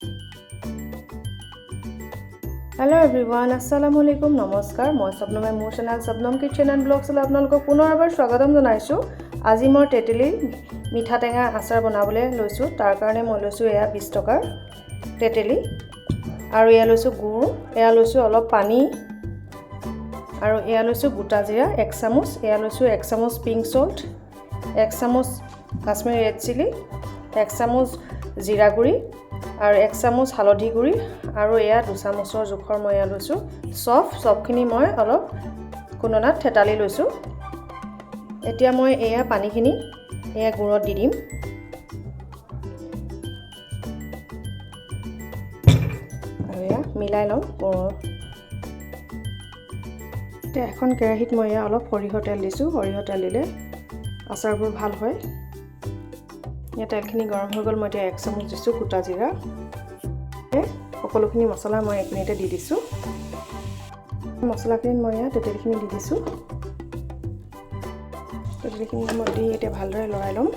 Hello everyone, assalamu alaikum, namaskar. Moi Shabnam মোৰ channel Shabnam Kitchen and Vlogs লৈ আপোনালোকক পুনৰ এবাৰ স্বাগতম জনাইছো। আজি মই তেতেলী মিঠা টেঙা আচাৰ বনাবলৈ লৈছো। তাৰ কাৰণে মই লৈছো এয়া 20 টকাৰ তেতেলী আৰু এয়া লৈছো গুড়, এয়া লৈছো অলপ পানী আৰু এয়া লৈছো গোটা জিৰা 1 চামুচ, এয়া লৈছো 1 চামুচ পিংক সল্ট, 1 চামুচ কাশ্মীৰী ৰেড চিলি, 1 চামুচ জিৰা গুড়ি আৰু 1 চামুচ হালধি গুড়ি আৰু এয়া 2 চামুচৰ জোখৰ মই এয়া লৈছো সবখিনি মই অলপ কুননাত থেতালি লৈছো। এতিয়া মই এয়া পানীখিনি এয়া গুড়ত দি দিম আৰু এয়া মিলাই লম গুড়। এতিয়া এখন কেৰাহীত মই এয়া অলপ সৰিয়হ তেল দিছো। সৰিয়হ তেল দিলে আচাৰবোৰ ভাল হয়। এতিয়া তেলখিনি গৰম হৈ গ'ল। মই এতিয়া 1 চামুচ দিছো গোটা জিৰা। সকলোখিনি মছলা মই এইখিনিতে দি দিছো। মছলাখিনি মই ইয়াত তেতেলীখিনি দি দিছো। তেতেলীখিনি মই দি এতিয়া ভালদৰে লৰাই ল'ম।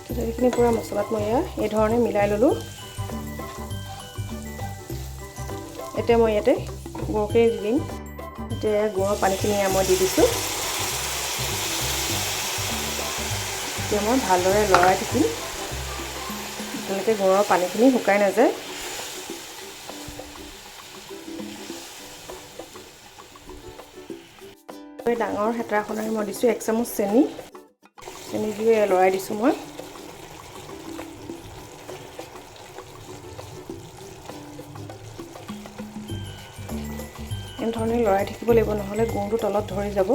তেতেলীখিনি পুৰা মছলাত মই এই ধৰণে মিলাই ল'লো। এতিয়া মই ইয়াতে গুড়খিনি দি দিম। এতিয়া গুড়ৰ পানীখিনি মই দি দিছো। এতিয়া মই ভালদৰে লৰাই থাকিম যেতিয়ালৈকে গুড়ৰ পানীখিনি শুকাই নাযায়। এই ডাঙৰ হেতাখনেৰে মই দিছো 1 চামুচ চেনি দি লৰাই দিছো মই। এনেধৰণে লৰাই থাকিব লাগিব, নহ'লে গুড়টো তলত ধৰি যাব।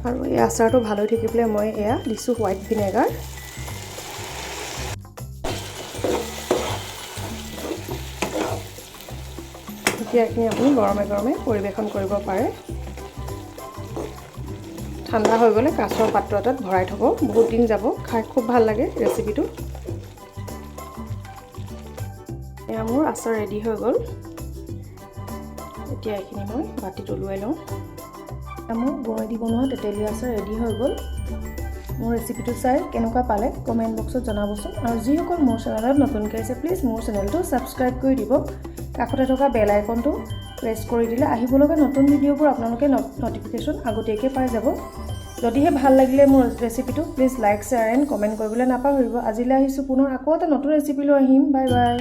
আৰু এই আচাৰটো ভাল হৈ থাকিবলৈ মই এয়া দিছো হোৱাইট ভিনেগাৰ। এতিয়া এইখিনি আপুনি গৰমে গৰমে পৰিৱেশন কৰিব পাৰে। ঠাণ্ডা হৈ গ'লে কাঁচৰ পাত্ৰ এটাত ভৰাই থ'ব, বহুত দিন যাব, খাই খুব ভাল লাগে ৰেচিপিটো। এয়া মোৰ আচাৰ ৰেডি হৈ গ'ল। এতিয়া এইখিনি মই বাতিত ওলোৱাই লওঁ। মোৰ গুড় দি বনোৱা তেতেলী আচাৰ ৰেডি হৈ গ'ল। মোৰ ৰেচিপিটো চাই কেনেকুৱা পালে কমেণ্ট বক্সত জনাবচোন। আৰু যিসকল মোৰ চেনেলত নতুনকৈ আছে প্লিজ মোৰ চেনেলটো ছাবস্ক্ৰাইব কৰি দিব। কাষতে থকা বেল আইকনটো প্ৰেছ কৰি দিলে আহিব লগা নতুন ভিডিঅ'বোৰ আপোনালোকে নটিফিকেশ্যন আগতীয়াকৈ পাই যাব। যদিহে ভাল লাগিলে মোৰ ৰেচিপিটো please like share and comment কৰিবলৈ নাপাহৰিব। আজিলৈ আহিছোঁ, পুনৰ আকৌ এটা নতুন ৰেচিপি লৈ আহিম। Bye bye.